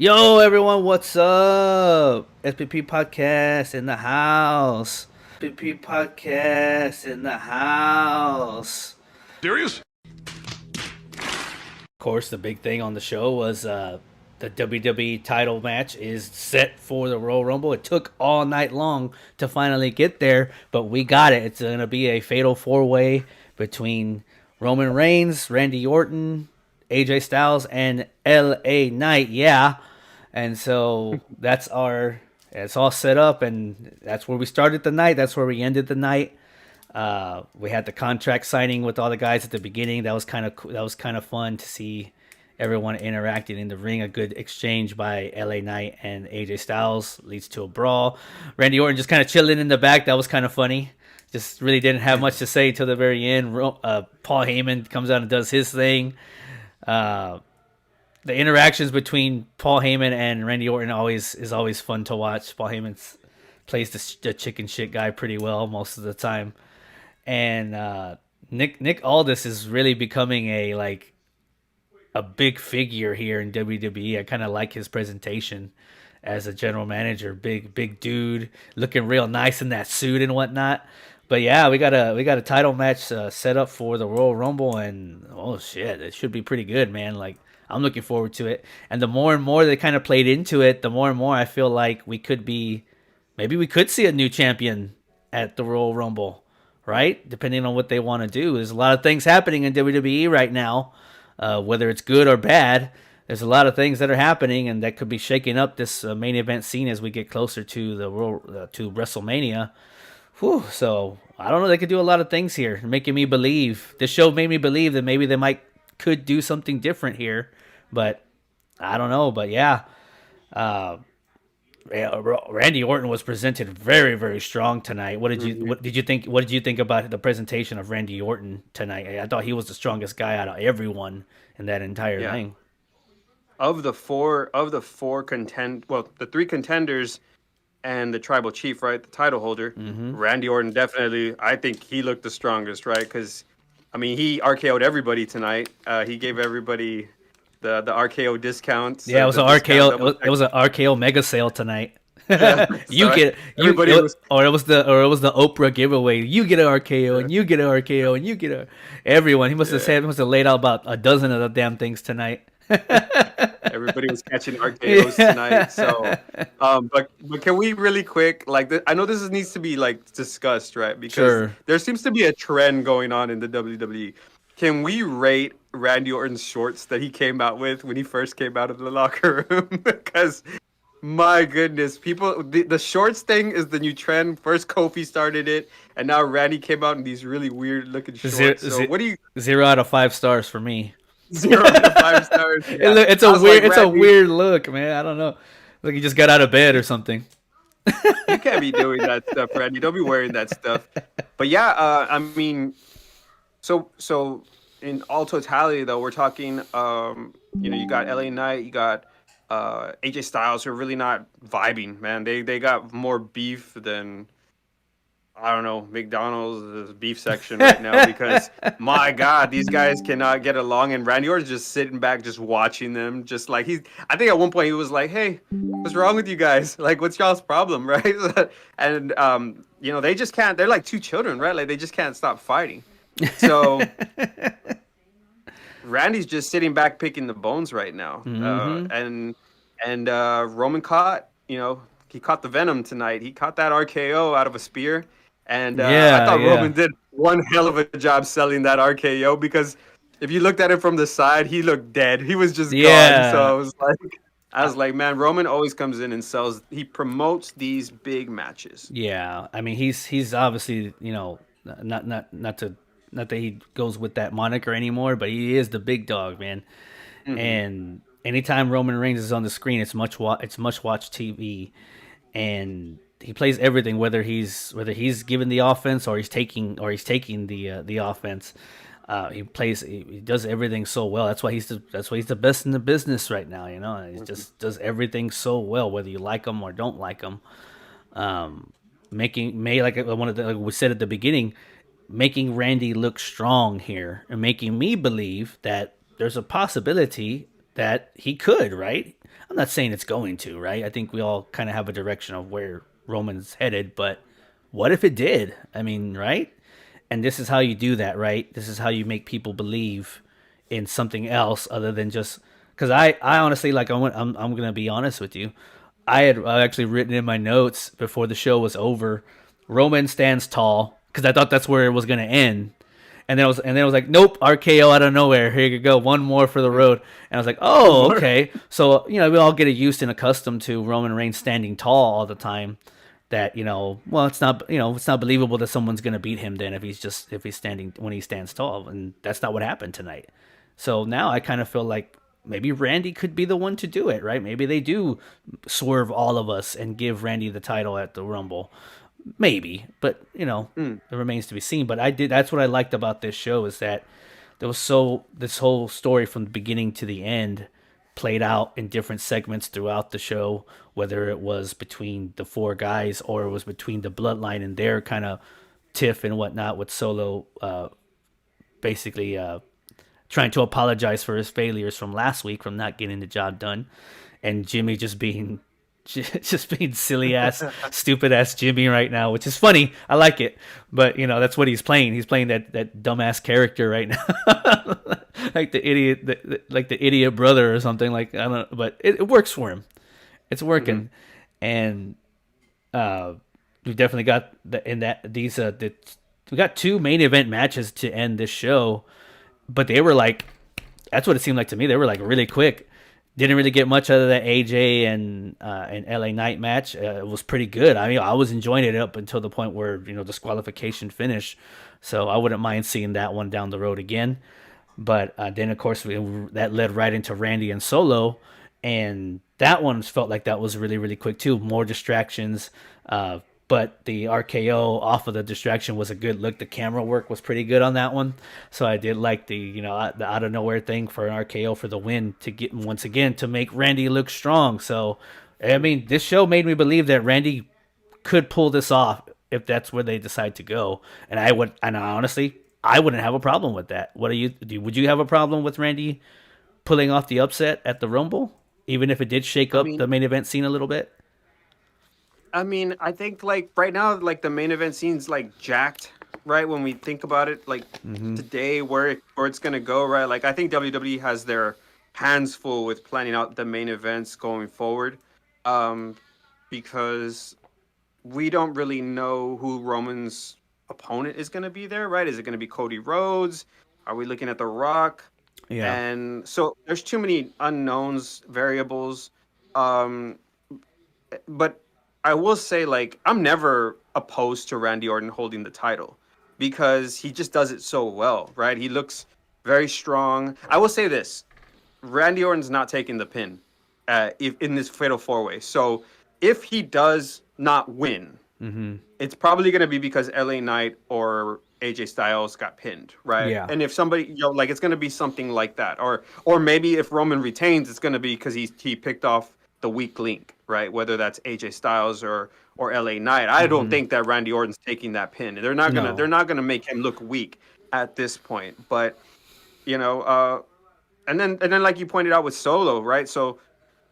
Yo, everyone, what's up? SPP podcast in the house. SPP podcast in the house. Serious? Of course, the big thing on the show was the WWE title match is set for the Royal Rumble. It took all night long to finally get there, but we got it. It's going to be a fatal four-way between Roman Reigns, Randy Orton, AJ Styles, and LA Knight. Yeah. And so it's all set up, and that's where we started the night. That's where we ended the night. We had the contract signing with all the guys at the beginning. That was kind of fun to see everyone interacting in the ring. A good exchange by LA Knight and AJ Styles leads to a brawl. Randy Orton just kind of chilling in the back. That was kind of funny. Just really didn't have much to say till the very end. Paul Heyman comes out and does his thing. The interactions between Paul Heyman and Randy Orton is always fun to watch. Paul Heyman plays the chicken shit guy pretty well most of the time, and Nick Aldis is really becoming a big figure here in WWE. I kind of like his presentation as a general manager. Big dude, looking real nice in that suit and whatnot. But yeah, we got a title match set up for the Royal Rumble, and oh shit, it should be pretty good, man. Like, I'm looking forward to it. And the more and more they kind of played into it, the more and more I feel like maybe we could see a new champion at the Royal Rumble, right? Depending on what they want to do. There's a lot of things happening in WWE right now, whether it's good or bad. There's a lot of things that are happening, and that could be shaking up this main event scene as we get closer to to WrestleMania. Whew, so I don't know. They could do a lot of things here, making me believe. This show made me believe that maybe they could do something different here, but I don't know. But yeah, Randy Orton was presented very, very strong tonight. What did you think? What did you think about the presentation of Randy Orton tonight? I thought he was the strongest guy out of everyone in that entire Yeah. thing. The three contenders and the tribal chief, right, the title holder, Mm-hmm. Randy Orton definitely. I think he looked the strongest, right? Because I mean, he RKO'd everybody tonight. He gave everybody the RKO discounts. Yeah, it was the an discount RKO. It was an RKO mega sale tonight. Yeah. You So get everybody was or it was the Oprah giveaway. You get an RKO and you get an RKO and you get a everyone. He must have laid out about a dozen of the damn things tonight. everybody was catching RKOs tonight. So, but can we really quick I know needs to be like discussed, right? Because Sure. there seems to be a trend going on in the WWE. Can we rate Randy Orton's shorts that he came out with when he first came out of the locker room? Because my goodness, the shorts thing is the new trend. First Kofi started it, and now Randy came out in these really weird looking shorts. So what do you 0 out of 5 stars for me. 0 out of 5 stars? Yeah. It's I a was weird like, it's a Randy, weird look, man. I don't know. Like he just got out of bed or something. you can't be doing that stuff, Randy. Don't be wearing that stuff. But yeah, I mean, so in all totality, though, we're talking, you got LA Knight, you got AJ Styles, who are really not vibing, man. They got more beef than, I don't know, McDonald's beef section right now because my God, these guys cannot get along. And Randy Orton's just sitting back, just watching them, just like I think at one point he was like, "Hey, what's wrong with you guys? Like, what's y'all's problem, right?" And they just can't. They're like two children, right? Like they just can't stop fighting. So Randy's just sitting back picking the bones right now, Mm-hmm. and Roman he caught the venom tonight. He caught that RKO out of a spear. And I Yeah, thought yeah. Roman did one hell of a job selling that RKO because if you looked at it from the side, he looked dead. He was just gone. So Yeah. I was like, man, Roman always comes in and sells. He promotes these big matches. Yeah, I mean he's obviously not that he goes with that moniker anymore, but he is the big dog, man. Hmm. And anytime Roman Reigns is on the screen, it's much watch TV, and he plays everything whether he's giving the offense or he's taking the offense. He does everything so well. That's why he's the best in the business right now. He just does everything so well, whether you like him or don't like him. Like we said at the beginning, making Randy look strong here and making me believe that there's a possibility that he could, right? I'm not saying it's going to, right? I think we all kind of have a direction of where Roman's headed, but what if it did? I mean, right? And this is how you do that, right? This is how you make people believe in something else other than just because I honestly like I'm gonna be honest with you. I actually written in my notes before the show was over. Roman stands tall because I thought that's where it was gonna end, and then it was like, nope, RKO out of nowhere. Here you go, one more for the road. And I was like, oh, okay. So we all get used and accustomed to Roman Reigns standing tall all the time. That well, it's not believable that someone's gonna beat him then if he's standing when he stands tall, and that's not what happened tonight. So now I kind of feel like maybe Randy could be the one to do it, right? Maybe they do swerve all of us and give Randy the title at the Rumble. Maybe, but it remains to be seen. But that's what I liked about this show is that there was this whole story from the beginning to the end played out in different segments throughout the show, whether it was between the four guys or it was between the bloodline and their kind of tiff and whatnot, with Solo basically trying to apologize for his failures from last week from not getting the job done, and Jimmy just being silly ass, stupid ass Jimmy right now, which is funny. I like it, but that's what he's playing. He's playing that dumbass character right now, like the idiot, like the idiot brother or something. Like I don't know, but it works for him. It's working, and we definitely got we got two main event matches to end this show, but they were like, that's what it seemed like to me. They were like really quick. Didn't really get much out of that AJ and LA Knight match. It was pretty good. I mean, I was enjoying it up until the point where disqualification finished. So I wouldn't mind seeing that one down the road again. But then of course that led right into Randy and Solo, and that one felt like that was really really quick too. More distractions. But the RKO off of the distraction was a good look. The camera work was pretty good on that one. So I did like the out of nowhere thing for an RKO for the win to get once again to make Randy look strong. So, I mean, this show made me believe that Randy could pull this off if that's where they decide to go. And honestly, I wouldn't have a problem with that. Would you have a problem with Randy pulling off the upset at the Rumble, even if it did shake up the main event scene a little bit? I mean, I think like right now, like the main event scene's like jacked, right? When we think about it, like today, where it's gonna go, right? Like I think WWE has their hands full with planning out the main events going forward, because we don't really know who Roman's opponent is gonna be there, right? Is it gonna be Cody Rhodes? Are we looking at The Rock? Yeah. And so there's too many unknowns, variables. But I will say, like, I'm never opposed to Randy Orton holding the title because he just does it so well, right? He looks very strong. I will say this: Randy Orton's not taking the pin if in this Fatal 4-Way. So if he does not win, it's probably going to be because LA Knight or AJ Styles got pinned, right? Yeah. And if somebody, like, it's going to be something like that, or maybe if Roman retains, it's going to be because he picked off the weak link, right? Whether that's AJ Styles or LA Knight. I don't think that Randy Orton's taking that pin. They're not gonna make him look weak at this point. But and then like you pointed out with Solo, right? So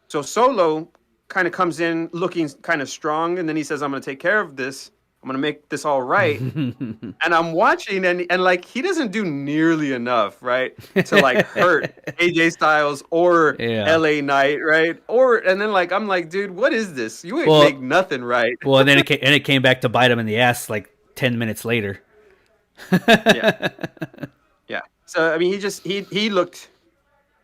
Solo kind of comes in looking kind of strong, and then he says, "I'm gonna take care of this. I'm gonna make this all right." And I'm watching, and like he doesn't do nearly enough, right, to like hurt AJ Styles or LA Knight, right? And then like I'm like, dude, what is this? You ain't make nothing right. Well, and then it came back to bite him in the ass like 10 minutes later. Yeah. So I mean, he looked.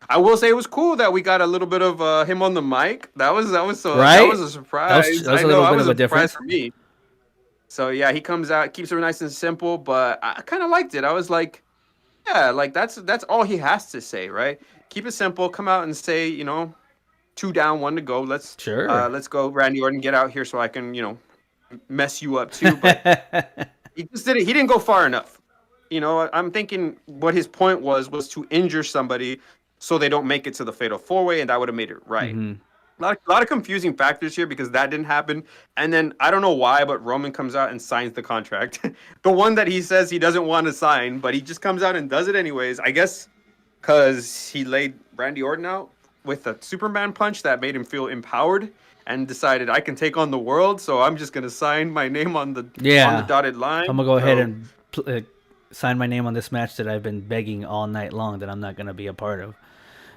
I will say it was cool that we got a little bit of him on the mic. That was so right? That was a surprise. That was a little bit of a difference for me. So yeah, he comes out, keeps it nice and simple, but I kind of liked it. I was like, yeah, like that's all he has to say, right? Keep it simple. Come out and say, 2 down, 1 to go. Let's go, Randy Orton, get out here so I can, mess you up too. But he just didn't. He didn't go far enough. I'm thinking what his point was to injure somebody so they don't make it to the Fatal 4-Way, and that would have made it right. A lot of confusing factors here because that didn't happen. And then I don't know why, but Roman comes out and signs the contract. The one that he says he doesn't want to sign, but he just comes out and does it anyways. I guess because he laid Randy Orton out. with a Superman punch that made him feel empowered and decided I can take on the world. So I'm just gonna sign my name on the dotted line. I'm gonna go ahead and sign my name on this match that I've been begging all night long that I'm not gonna be a part of.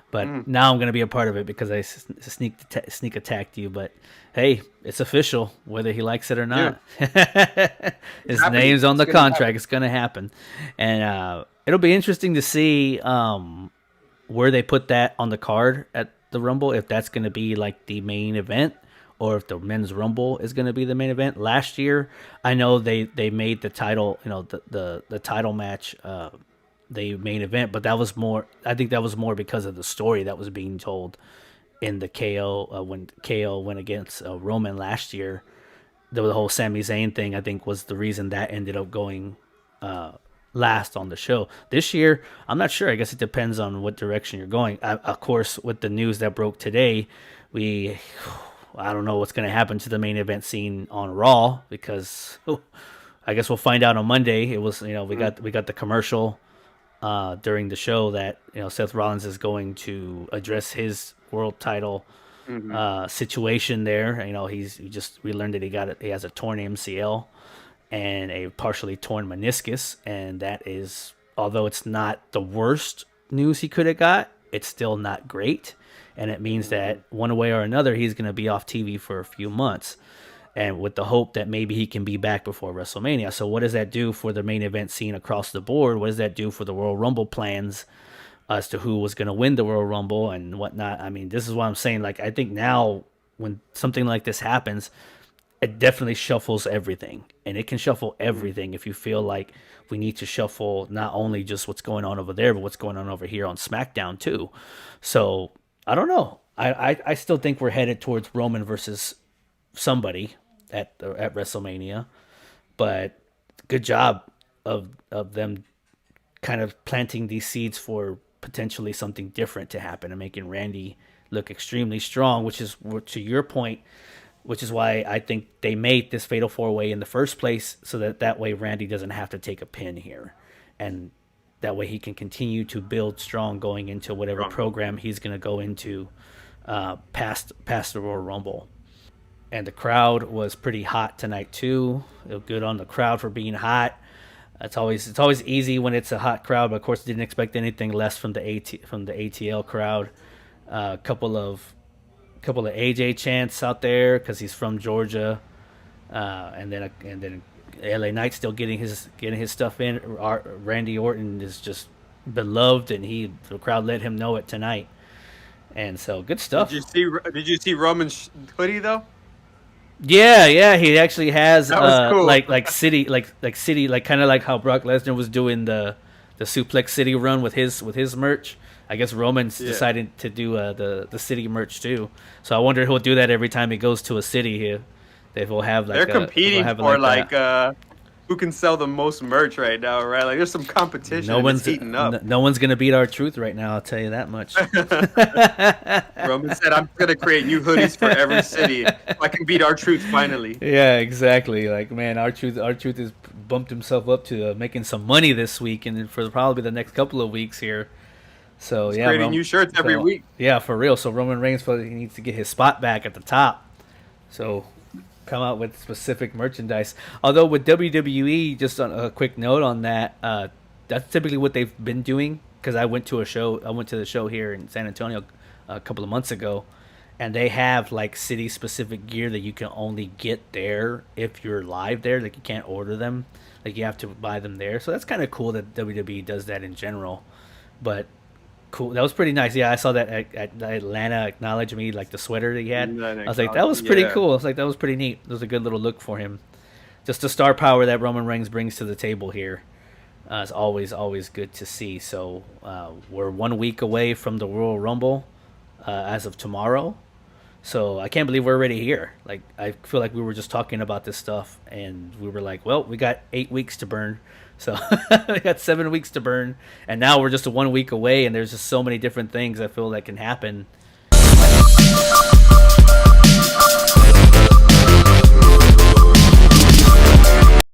But now I'm going to be a part of it because I sneak attacked you. But hey, it's official, whether he likes it or not. Yeah. His name's on the contract. It's going to happen. And it'll be interesting to see where they put that on the card at the Rumble, if that's going to be like the main event or if the Men's Rumble is going to be the main event. Last year, I know they made the title, the title match the main event, but that was more. I think that was more because of the story that was being told in the KO when KO went against Roman last year. The whole Sami Zayn thing, I think, was the reason that ended up going last on the show. This year, I'm not sure. I guess it depends on what direction you're going. Of course, with the news that broke today, I don't know what's going to happen to the main event scene on Raw because I guess we'll find out on Monday. It was we got the commercial during the show that Seth Rollins is going to address his world title situation there. We learned that he has a torn MCL and a partially torn meniscus, and that is, although it's not the worst news he could have got, it's still not great, and it means that one way or another he's going to be off TV for a few months. And with the hope that maybe he can be back before WrestleMania. So what does that do for the main event scene across the board? What does that do for the Royal Rumble plans as to who was going to win the Royal Rumble and whatnot? I mean, this is what I'm saying. Like, I think now when something like this happens, it definitely shuffles everything. And it can shuffle everything if you feel like we need to shuffle not only just what's going on over there, but what's going on over here on SmackDown too. So, I don't know. I still think we're headed towards Roman versus somebody at WrestleMania, but good job of them kind of planting these seeds for potentially something different to happen and making Randy look extremely strong, which is, to your point, which is why I think they made this Fatal 4-Way in the first place, so that way Randy doesn't have to take a pin here, and that way he can continue to build strong going into whatever program he's going to go into past the Royal Rumble. And the crowd was pretty hot tonight too. It was good on the crowd for being hot. It's always easy when it's a hot crowd, but of course didn't expect anything less from the ATL crowd. A couple of AJ chants out there because he's from Georgia, and then LA Knight still getting his stuff in. Randy Orton is just beloved, and the crowd let him know it tonight. And so good stuff. Did you see Roman's hoodie though? Yeah, he actually has cool. like city kind of like how Brock Lesnar was doing the Suplex City run with his merch. I guess Roman's decided to do the city merch too. So I wonder if he'll do that every time he goes to a city here. They will have like they're competing for who can sell the most merch right now, right? Like there's some competition. No one's heating up. No one's gonna beat R-Truth right now. I'll tell you that much. Roman said, "I'm gonna create new hoodies for every city. I can beat R-Truth finally." Yeah, exactly. Like man, R-Truth has bumped himself up to making some money this week, and for probably the next couple of weeks here. So he's creating new shirts every week. Yeah, for real. So Roman Reigns he needs to get his spot back at the top. So come out with specific merchandise. Although with WWE, just on a quick note on that, that's typically what they've been doing. Because I went to the show here in San Antonio a couple of months ago, and they have like city specific gear that you can only get there if you're live there. Like you can't order them, like you have to buy them there. So that's kind of cool that WWE does that in general. But cool, that was pretty nice. Yeah, I saw that at Atlanta acknowledged me, like the sweater that he had. I was like, that was pretty cool. I was like, that was pretty neat. It was a good little look for him. Just the star power that Roman Reigns brings to the table here is always good to see. So we're 1 week away from the Royal Rumble as of tomorrow. So I can't believe we're already here. Like I feel like we were just talking about this stuff, and we were like, well, we got 8 weeks to burn. So we got 7 weeks to burn, and now we're just 1 week away, and there's just so many different things I feel that can happen.